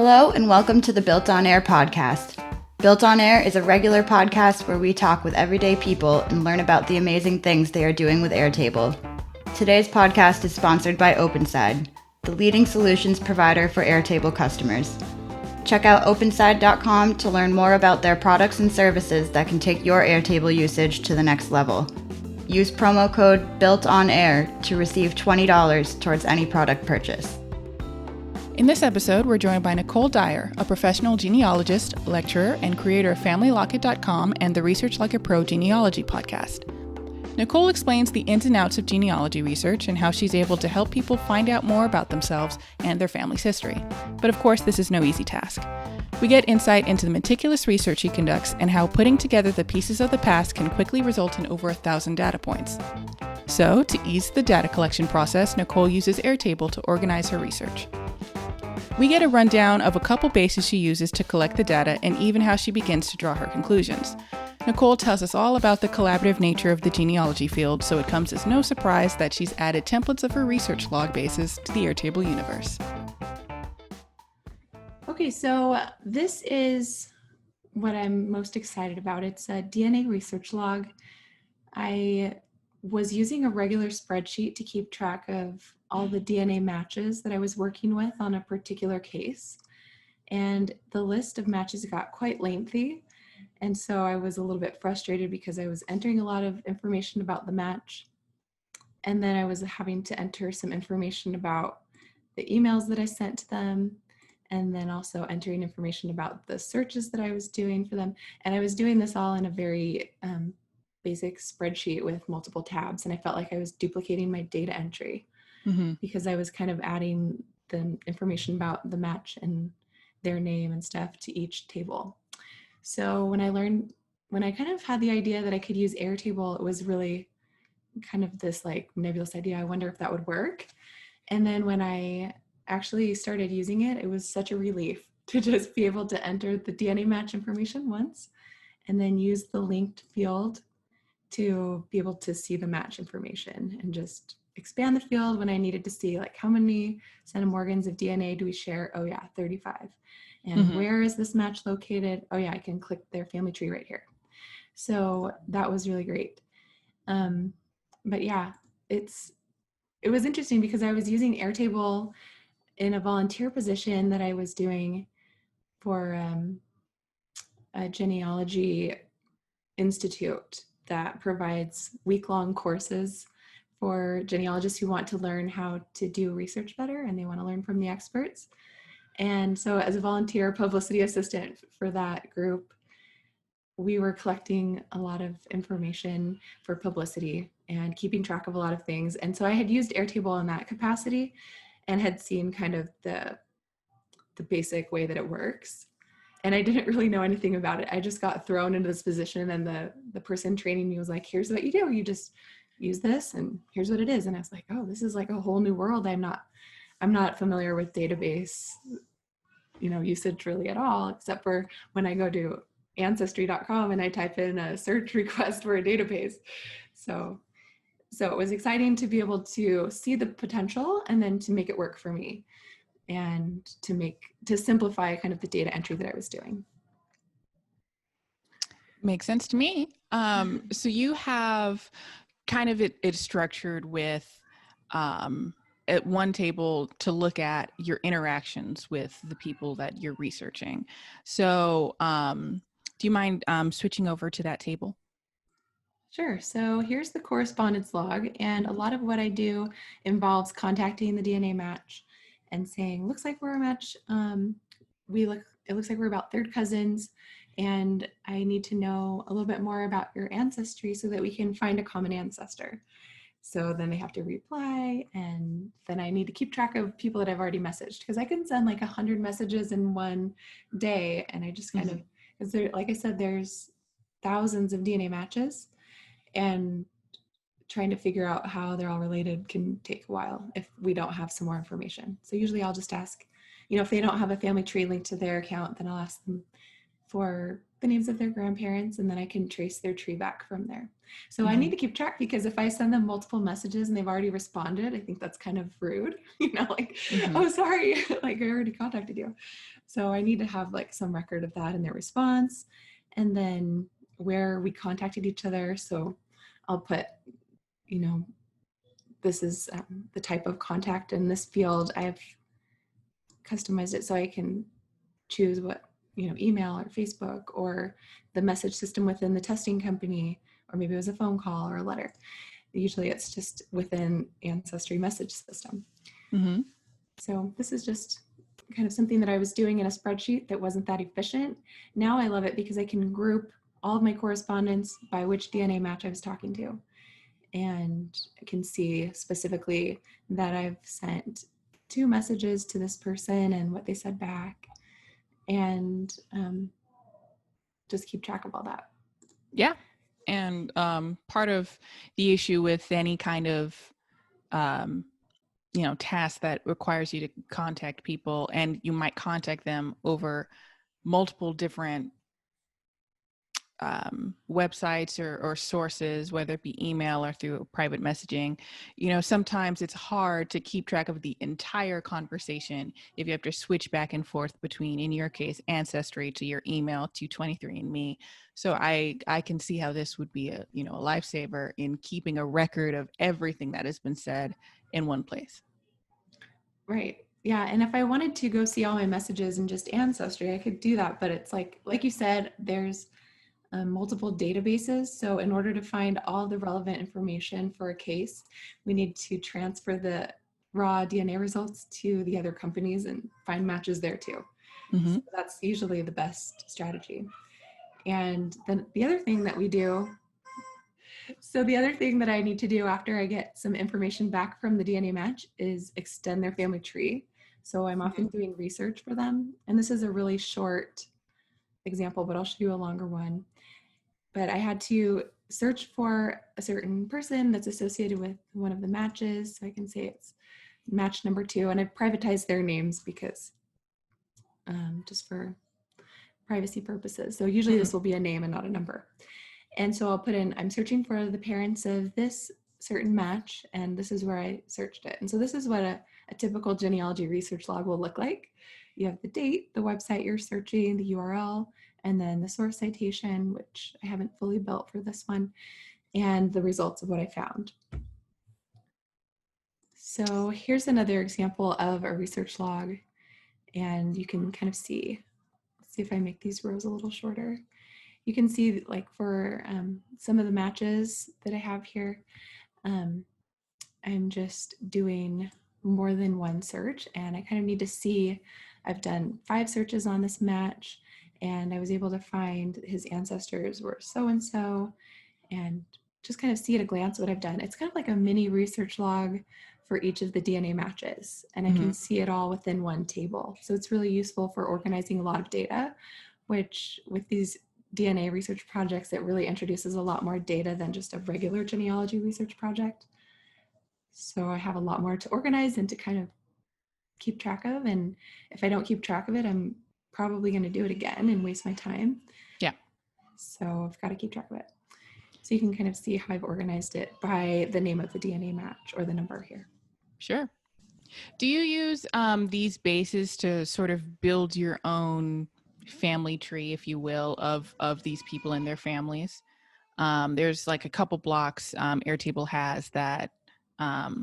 Hello and welcome to the BuiltOnAir podcast. BuiltOnAir is a regular podcast where we talk with everyday people and learn about the amazing things they are doing with Airtable. Today's podcast is sponsored by OpenSide, the leading solutions provider for Airtable customers. Check out openside.com to learn more about their products and services that can take your Airtable usage to the next level. Use promo code BuiltOnAir to receive $20 towards any product purchase. In this episode, we're joined by Nicole Dyer, a professional genealogist, lecturer, and creator of FamilyLocket.com and the Research Like a Pro Genealogy Podcast. Nicole explains the ins and outs of genealogy research and how she's able to help people find out more about themselves and their family's history. But of course, this is no easy task. We get insight into the meticulous research she conducts and how putting together the pieces of the past can quickly result in over 1,000 data points. So, to ease the data collection process, Nicole uses Airtable to organize her research. We get a rundown of a couple bases she uses to collect the data and even how she begins to draw her conclusions. Nicole tells us all about the collaborative nature of the genealogy field, so it comes as no surprise that she's added templates of her research log bases to the Airtable Universe. Okay, so this is what I'm most excited about. It's a DNA research log. I was using a regular spreadsheet to keep track of all the DNA matches that I was working with on a particular case. And the list of matches got quite lengthy. And so I was a little bit frustrated because I was entering a lot of information about the match. And then I was having to enter some information about the emails that I sent to them, and then also entering information about the searches that I was doing for them. And I was doing this all in a very basic spreadsheet with multiple tabs. And I felt like I was duplicating my data entry because I was kind of adding the information about the match and their name and stuff to each table. So when I kind of had the idea that I could use Airtable, it was really kind of this like nebulous idea. I wonder if that would work. And then when I actually started using it, it was such a relief to just be able to enter the DNA match information once and then use the linked field to be able to see the match information and just expand the field when I needed to see like how many centimorgans of DNA do we share? Oh yeah, 35. And where is this match located? Oh yeah, I can click their family tree right here. So that was really great. But yeah, it was interesting because I was using Airtable in a volunteer position that I was doing for a genealogy institute that provides week-long courses for genealogists who want to learn how to do research better and they want to learn from the experts. And so as a volunteer publicity assistant for that group, we were collecting a lot of information for publicity and keeping track of a lot of things. And so I had used Airtable in that capacity and had seen kind of the basic way that it works. And I didn't really know anything about it. I just got thrown into this position and the person training me was like, here's what you do. You just use this and here's what it is. And I was like, oh, this is like a whole new world. I'm not familiar with database, usage really at all, except for when I go to ancestry.com and I type in a search request for a database. So it was exciting to be able to see the potential and then to make it work for me and to simplify kind of the data entry that I was doing. Makes sense to me. So you have kind of it structured with at one table to look at your interactions with the people that you're researching. So do you mind switching over to that table? Sure. So here's the correspondence log. And a lot of what I do involves contacting the DNA match and saying, looks like we're a match. It looks like we're about third cousins. And I need to know a little bit more about your ancestry so that we can find a common ancestor. So then they have to reply, and then I need to keep track of people that I've already messaged because I can send like 100 messages in one day. And I just kind of, because there, like I said, there's thousands of DNA matches, and trying to figure out how they're all related can take a while if we don't have some more information. So usually I'll just ask, if they don't have a family tree linked to their account, then I'll ask them for the names of their grandparents, and then I can trace their tree back from there. So I need to keep track, because if I send them multiple messages and they've already responded, I think that's kind of rude, like, oh, sorry, like I already contacted you. So I need to have like some record of that and their response, and then where we contacted each other. So I'll put, this is the type of contact in this field. I've customized it so I can choose what, email or Facebook or the message system within the testing company, or maybe it was a phone call or a letter. Usually it's just within Ancestry message system. So this is just kind of something that I was doing in a spreadsheet that wasn't that efficient. Now I love it because I can group all of my correspondence by which DNA match I was talking to. And I can see specifically that I've sent 2 messages to this person and what they said back, and just keep track of all that. Yeah. And part of the issue with any kind of, task that requires you to contact people, and you might contact them over multiple different websites or sources, whether it be email or through private messaging, sometimes it's hard to keep track of the entire conversation if you have to switch back and forth between, in your case, Ancestry to your email to 23andMe. So I can see how this would be a lifesaver in keeping a record of everything that has been said in one place. Right. Yeah. And if I wanted to go see all my messages in just Ancestry, I could do that. But it's like you said, there's multiple databases. So in order to find all the relevant information for a case, we need to transfer the raw DNA results to the other companies and find matches there too. So that's usually the best strategy. And then the other thing that we do, the other thing that I need to do after I get some information back from the DNA match is extend their family tree. So I'm often doing research for them. And this is a really short example, but I'll show you a longer one. But I had to search for a certain person that's associated with one of the matches. So I can say it's match number 2, and I've privatized their names because just for privacy purposes. So usually this will be a name and not a number. And so I'll put in, I'm searching for the parents of this certain match, and this is where I searched it. And so this is what a typical genealogy research log will look like. You have the date, the website you're searching, the URL, and then the source citation, which I haven't fully built for this one, and the results of what I found. So here's another example of a research log, and you can kind of see, let's see if I make these rows a little shorter. You can see, like, for some of the matches that I have here, I'm just doing more than one search, and I kind of need to see, I've done 5 searches on this match, and I was able to find his ancestors were so-and-so, and just kind of see at a glance what I've done. It's kind of like a mini research log for each of the DNA matches, and I can see it all within one table. So it's really useful for organizing a lot of data, which with these DNA research projects, it really introduces a lot more data than just a regular genealogy research project. So I have a lot more to organize and to kind of keep track of. And if I don't keep track of it, I'm probably going to do it again and waste my time. Yeah. So I've got to keep track of it. So you can kind of see how I've organized it by the name of the DNA match or the number here. Sure. Do you use these bases to sort of build your own family tree, if you will, of these people and their families? There's like a couple blocks Airtable has that I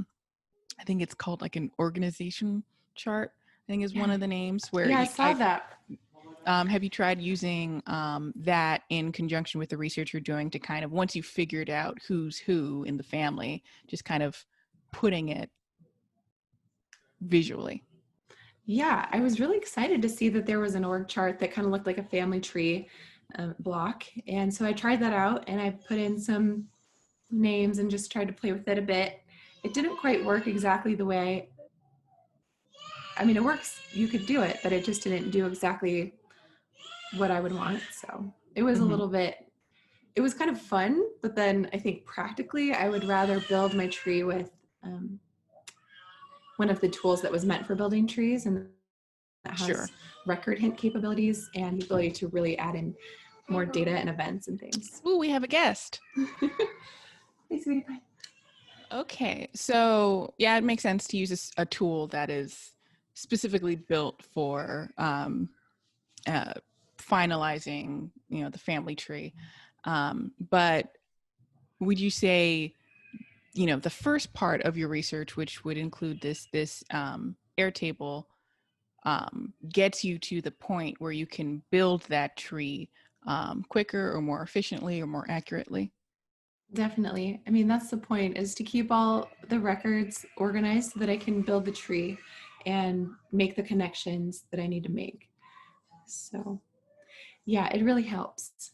think it's called like an organization chart, I think is one of the names. Where I saw that. Have you tried using that in conjunction with the research you're doing to kind of, once you've figured out who's who in the family, just kind of putting it visually? Yeah, I was really excited to see that there was an org chart that kind of looked like a family tree block. And so I tried that out, and I put in some names and just tried to play with it a bit. It didn't quite work exactly the way, I mean, it works, you could do it, but it just didn't do exactly what I would want. So it was a little bit, it was kind of fun, but then I think practically I would rather build my tree with one of the tools that was meant for building trees, and that has record hint capabilities and the ability to really add in more data and events and things. Ooh, we have a guest. Hey, sweetie pie. Okay, so yeah, it makes sense to use a tool that is specifically built for finalizing, the family tree. But would you say, the first part of your research, which would include this Airtable, gets you to the point where you can build that tree quicker or more efficiently or more accurately? Definitely. I mean, that's the point, is to keep all the records organized so that I can build the tree and make the connections that I need to make. So yeah, it really helps.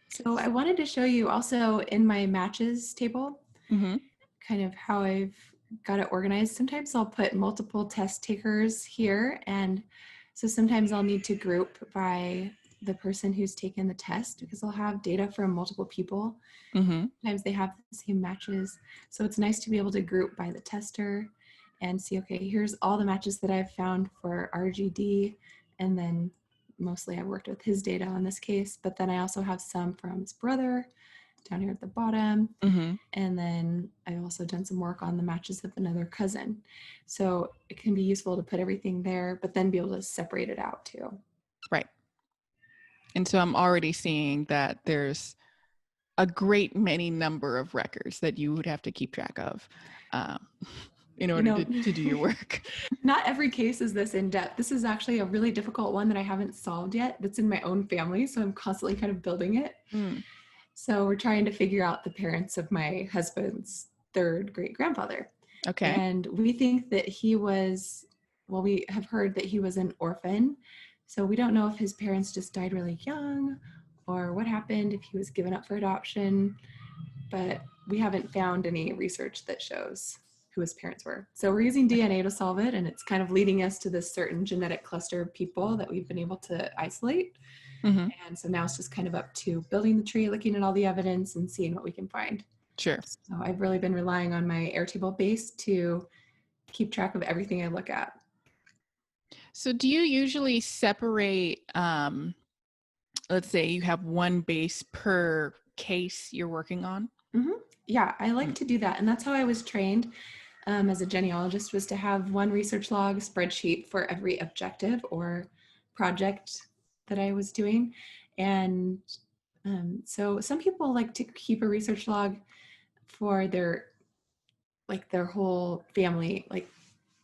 So I wanted to show you also in my matches table, kind of how I've got it organized. Sometimes I'll put multiple test takers here. And so sometimes I'll need to group by the person who's taken the test, because I'll have data from multiple people. Sometimes they have the same matches. So it's nice to be able to group by the tester and see, okay, here's all the matches that I've found for RGD. And then mostly I worked with his data on this case, but then I also have some from his brother down here at the bottom. And then I've also done some work on the matches of another cousin. So it can be useful to put everything there, but then be able to separate it out too. Right. And so I'm already seeing that there's a great many number of records that you would have to keep track of in order to do your work. Not every case is this in depth. This is actually a really difficult one that I haven't solved yet. That's in my own family. So I'm constantly kind of building it. So we're trying to figure out the parents of my husband's third great grandfather. Okay. And we think that we have heard that he was an orphan. So we don't know if his parents just died really young or what happened, if he was given up for adoption, but we haven't found any research that shows who his parents were. So we're using DNA to solve it, and it's kind of leading us to this certain genetic cluster of people that we've been able to isolate. And so now it's just kind of up to building the tree, looking at all the evidence and seeing what we can find. Sure. So I've really been relying on my Airtable base to keep track of everything I look at. So do you usually separate, let's say you have one base per case you're working on? Yeah, I like to do that. And that's how I was trained as a genealogist, was to have one research log spreadsheet for every objective or project that I was doing. And so some people like to keep a research log for their whole family, like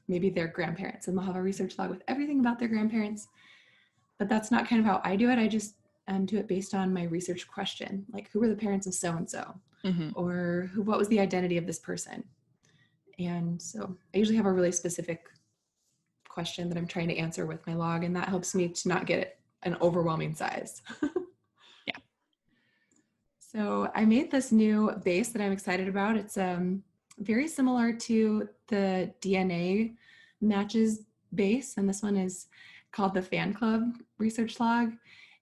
maybe their grandparents, and they'll have a research log with everything about their grandparents. But that's not kind of how I do it. I just do it based on my research question, like who were the parents of so-and-so, or what was the identity of this person. And so I usually have a really specific question that I'm trying to answer with my log, and that helps me to not get an overwhelming size. Yeah. So I made this new base that I'm excited about. It's very similar to the DNA matches base, and this one is called the Fan Club Research Log.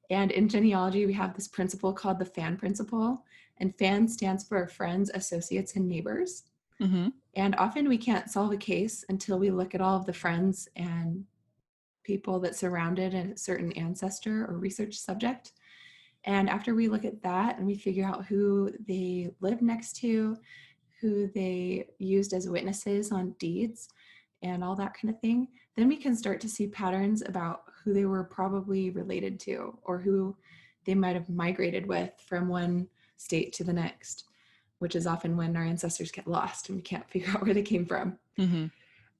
And in genealogy, we have this principle called the FAN principle, and FAN stands for friends, associates, and neighbors. And often we can't solve a case until we look at all of the friends and people that surrounded a certain ancestor or research subject. And after we look at that and we figure out who they lived next to, who they used as witnesses on deeds, and all that kind of thing, then we can start to see patterns about who they were probably related to, or who they might have migrated with from one state to the next, which is often when our ancestors get lost and we can't figure out where they came from.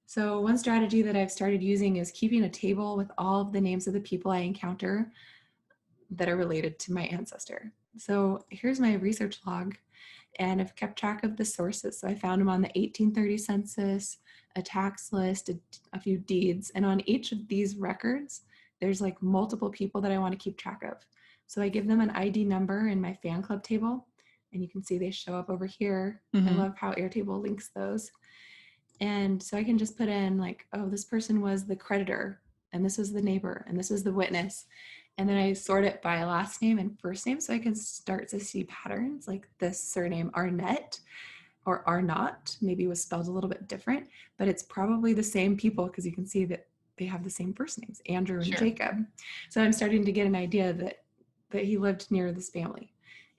So one strategy that I've started using is keeping a table with all of the names of the people I encounter that are related to my ancestor. So here's my research log, and I've kept track of the sources. So I found them on the 1830 census, a tax list, a few deeds. And on each of these records, there's like multiple people that I want to keep track of. So I give them an ID number in my fan club table, and you can see they show up over here. I love how Airtable links those. And so I can just put in like, oh, this person was the creditor, and this was the neighbor, and this was the witness. And then I sort it by last name and first name, so I can start to see patterns, like this surname Arnett or Arnott maybe was spelled a little bit different, but it's probably the same people because you can see that they have the same first names, Andrew and Jacob. So I'm starting to get an idea that that he lived near this family.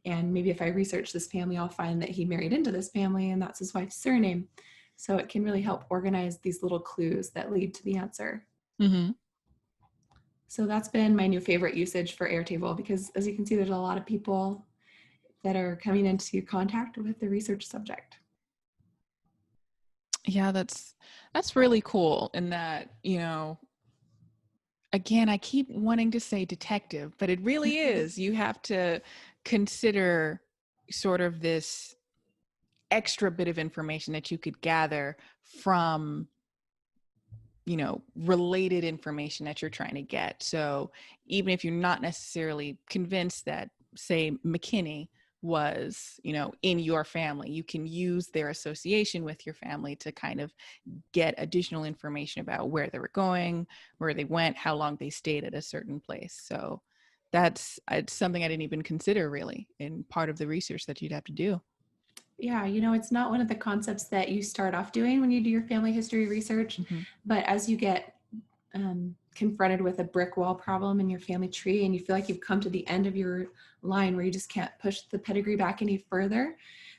And maybe if I research this family, I'll find that he married into this family and that's his wife's surname. So it can really help organize these little clues that lead to the answer. Mm-hmm. So that's been my new favorite usage for Airtable, because as you can see, there's a lot of people that are coming into contact with the research subject. Yeah, that's really cool. In that, again, I keep wanting to say detective, but it really is. You have to consider sort of this extra bit of information that you could gather from, related information that you're trying to get. So even if you're not necessarily convinced that, say, McKinney was, in your family, you can use their association with your family to kind of get additional information about where they were going, where they went, how long they stayed at a certain place. So it's something I didn't even consider really in part of the research that you'd have to do. Yeah, it's not one of the concepts that you start off doing when you do your family history research, Mm-hmm. but as you get confronted with a brick wall problem in your family tree and you feel like you've come to the end of your line where you just can't push the pedigree back any further,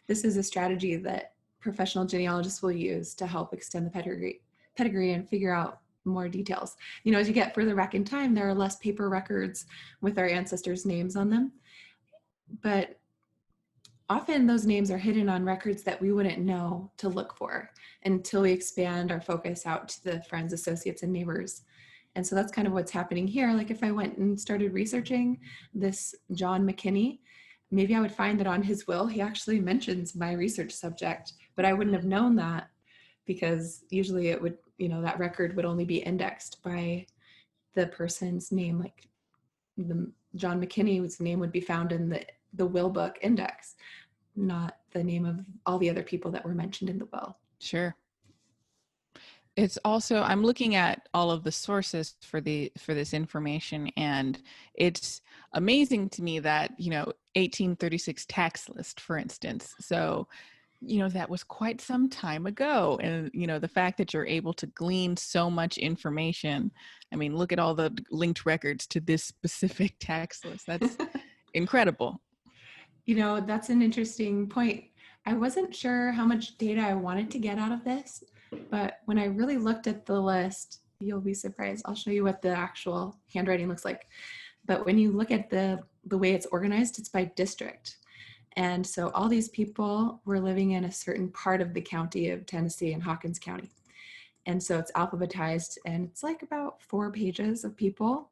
this is a strategy that professional genealogists will use to help extend the pedigree and figure out more details. As you get further back in time, there are less paper records with our ancestors' names on them, but often those names are hidden on records that we wouldn't know to look for until we expand our focus out to the friends, associates, and neighbors. And so that's kind of what's happening here. Like if I went and started researching this John McKinney, maybe I would find that on his will, he actually mentions my research subject, but I wouldn't have known that because usually it would, that record would only be indexed by the person's name. Like the John McKinney's name would be found in the will book index, not the name of all the other people that were mentioned in the will. Sure. It's also, I'm looking at all of the sources for this information, and it's amazing to me that, 1836 tax list, for instance. So, that was quite some time ago. And, the fact that you're able to glean so much information. I mean, look at all the linked records to this specific tax list. That's incredible. That's an interesting point. I wasn't sure how much data I wanted to get out of this, but when I really looked at the list, you'll be surprised. I'll show you what the actual handwriting looks like. But when you look at the way it's organized, it's by district. And so all these people were living in a certain part of the county of Tennessee in Hawkins County. And so it's alphabetized, and it's like about 4 pages of people.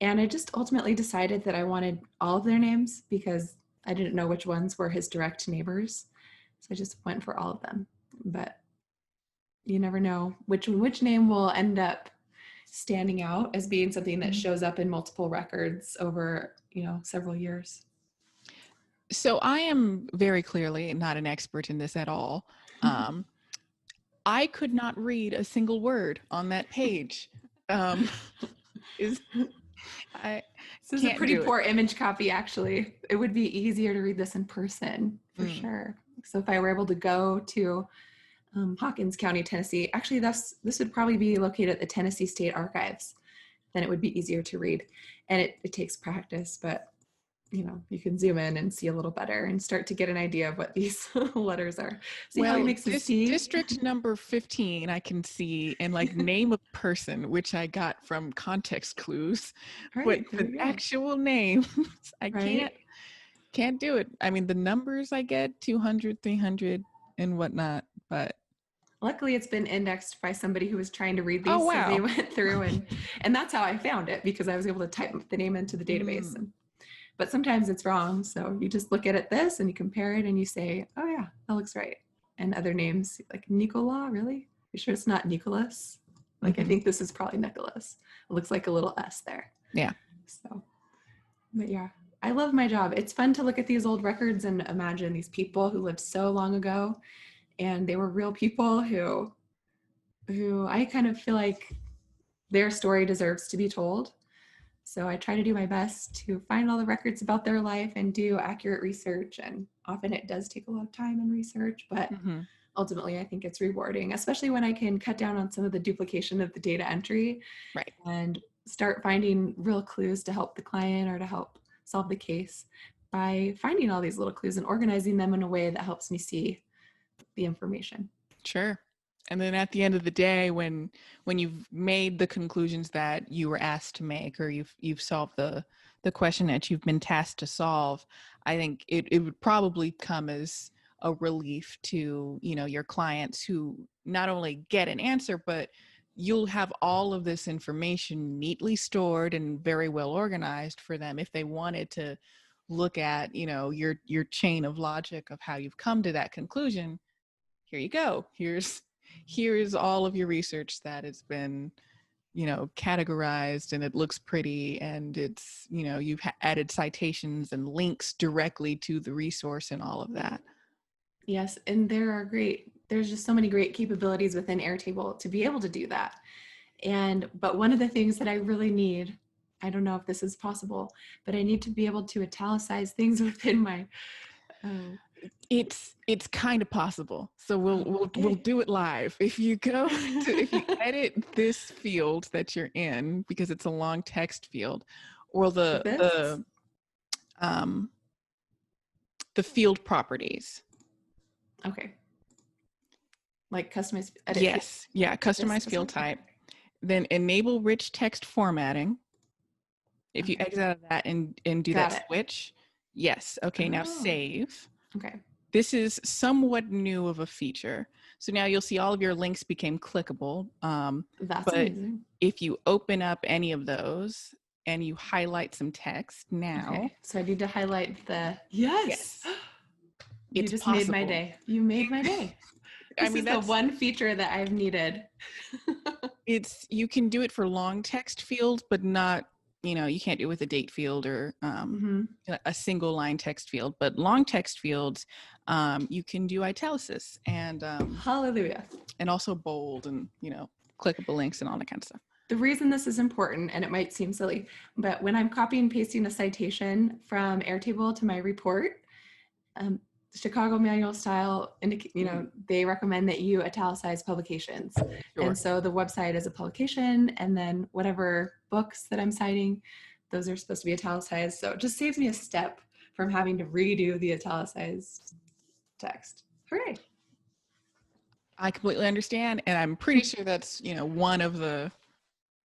And I just ultimately decided that I wanted all of their names because I didn't know which ones were his direct neighbors. So I just went for all of them. But you never know which name will end up standing out as being something that shows up in multiple records over, several years. So I am very clearly not an expert in this at all. I could not read a single word on that page. This is a pretty poor image copy, actually. It would be easier to read this in person, for sure. So if I were able to go to Hawkins County, Tennessee, actually this would probably be located at the Tennessee State Archives, then it would be easier to read. And it takes practice, but you can zoom in and see a little better and start to get an idea of what these letters are. See how he makes a C? District number 15, I can see, and name of person, which I got from context clues, right, but the actual name, I right? can't do it. I mean, the numbers I get 200, 300 and whatnot, but luckily it's been indexed by somebody who was trying to read these. Oh, wow. So they went through and that's how I found it, because I was able to type the name into the database. But sometimes it's wrong. So you just look at this and you compare it and you say, oh yeah, that looks right. And other names like Nicola, really? You sure it's not Nicholas? I think this is probably Nicholas. It looks like a little S there. Yeah. So, but yeah, I love my job. It's fun to look at these old records and imagine these people who lived so long ago, and they were real people who I kind of feel like their story deserves to be told. So I try to do my best to find all the records about their life and do accurate research. And often it does take a lot of time and research, but ultimately I think it's rewarding, especially when I can cut down on some of the duplication of the data entry, right, and start finding real clues to help the client or to help solve the case by finding all these little clues and organizing them in a way that helps me see the information. Sure. And then at the end of the day, when you've made the conclusions that you were asked to make, or you've solved the question that you've been tasked to solve, I think it would probably come as a relief to, your clients, who not only get an answer, but you'll have all of this information neatly stored and very well organized for them if they wanted to look at, your chain of logic of how you've come to that conclusion. Here you go. Here's all of your research that has been, categorized, and it looks pretty, and it's, you've added citations and links directly to the resource and all of that. Yes, and there's just so many great capabilities within Airtable to be able to do that. But one of the things that I really need, I don't know if this is possible, but I need to be able to italicize things within my It's kind of possible. So we'll do it live. If you if you edit this field that you're in, because it's a long text field, or the field properties. Okay. Like customize edit. Yes. Yeah. Customize field type. Then enable rich text formatting. If you exit out of that and do that switch. Yes. Okay. Now save. Okay. This is somewhat new of a feature. So now you'll see all of your links became clickable. That's but amazing. If you open up any of those and you highlight some text now. Okay. So I need to highlight the yes. You It's just possible. made my day. You made my day. This is the one feature that I've needed. You can do it for long text fields, but not, you can't do it with a date field or a single line text field. But long text fields, you can do italics and hallelujah, and also bold and clickable links and all that kind of stuff. The reason this is important, and it might seem silly, but when I'm copying and pasting a citation from Airtable to my report, Chicago manual style, they recommend that you italicize publications. Sure. And so the website is a publication, and then whatever books that I'm citing, those are supposed to be italicized. So it just saves me a step from having to redo the italicized text. Hooray. I completely understand. And I'm pretty sure that's, one of the,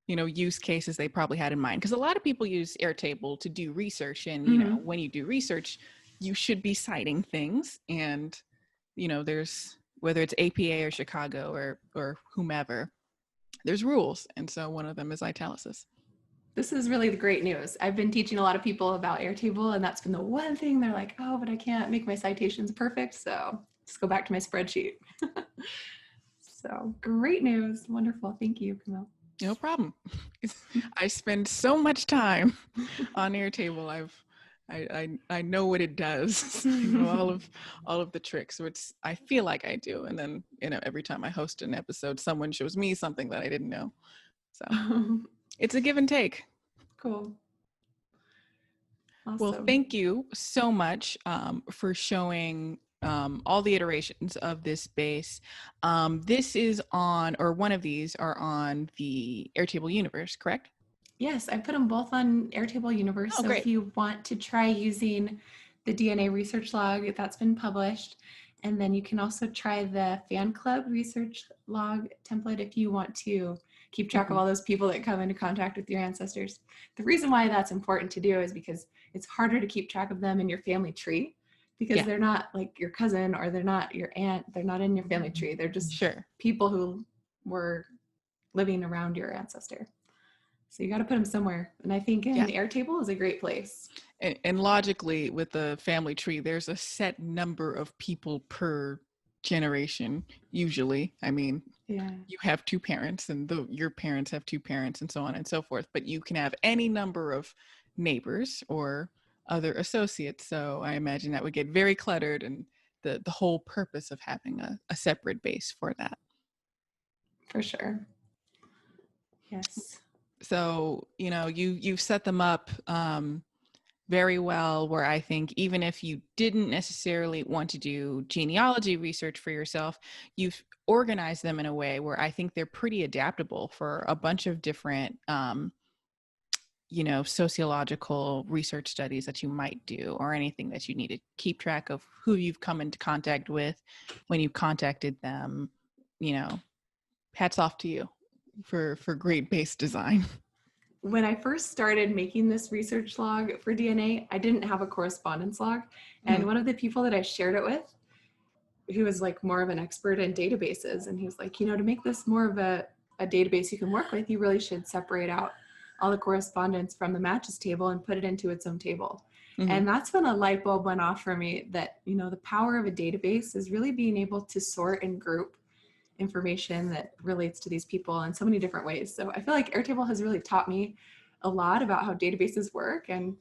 use cases they probably had in mind. Because a lot of people use Airtable to do research. And, when you do research, you should be citing things, and there's, whether it's APA or Chicago or whomever, there's rules, and so one of them is italics. This is really the great news. I've been teaching a lot of people about Airtable, and that's been the one thing they're like, oh, but I can't make my citations perfect, so just go back to my spreadsheet. So great news. Wonderful. Thank you, Camille. No problem. I spend so much time on Airtable. I know what it does. I know all of the tricks. So I feel like I do. And then, every time I host an episode, someone shows me something that I didn't know. So it's a give and take. Cool. Awesome. Well, thank you so much for showing all the iterations of this base. This is on, or one of these are on the Airtable Universe, correct? Yes, I put them both on Airtable Universe. Oh, so great. If you want to try using the DNA research log, that's been published. And then you can also try the fan club research log template if you want to keep track of all those people that come into contact with your ancestors. The reason why that's important to do is because it's harder to keep track of them in your family tree, because they're not like your cousin, or they're not your aunt. They're not in your family tree. They're just people who were living around your ancestor. So you got to put them somewhere. And I think Airtable is a great place. And logically, with the family tree, there's a set number of people per generation, usually. I mean, you have two parents, and your parents have two parents, and so on and so forth. But you can have any number of neighbors or other associates. So I imagine that would get very cluttered, and the whole purpose of having a separate base for that. For sure. Yes. So, you've set them up very well, where I think even if you didn't necessarily want to do genealogy research for yourself, you've organized them in a way where I think they're pretty adaptable for a bunch of different sociological research studies that you might do, or anything that you need to keep track of who you've come into contact with when you contacted them. Hats off to you for great base design. When I first started making this research log for DNA, I didn't have a correspondence log. And one of the people that I shared it with, who was like more of an expert in databases, and he was like, to make this more of a database you can work with, you really should separate out all the correspondence from the matches table and put it into its own table. And that's when a light bulb went off for me that, the power of a database is really being able to sort and group information that relates to these people in so many different ways. So I feel like Airtable has really taught me a lot about how databases work. And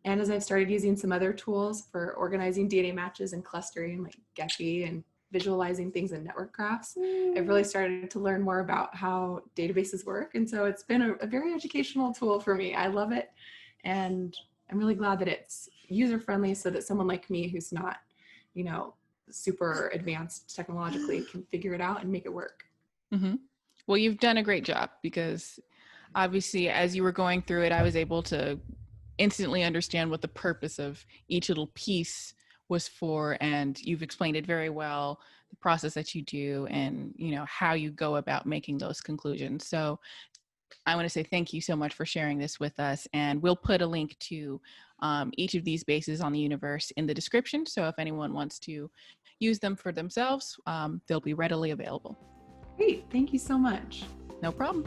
as I've started using some other tools for organizing DNA matches and clustering, like Gephi, and visualizing things in network graphs, I've really started to learn more about how databases work. And so it's been a very educational tool for me. I love it. And I'm really glad that it's user-friendly so that someone like me who's not, super advanced technologically can figure it out and make it work. Well, you've done a great job, because obviously as you were going through it, I was able to instantly understand what the purpose of each little piece was for, and you've explained it very well, the process that you do, and how you go about making those conclusions. So I want to say thank you so much for sharing this with us, and we'll put a link to each of these bases on the universe in the description. So if anyone wants to use them for themselves, they'll be readily available. Great. Thank you so much. No problem.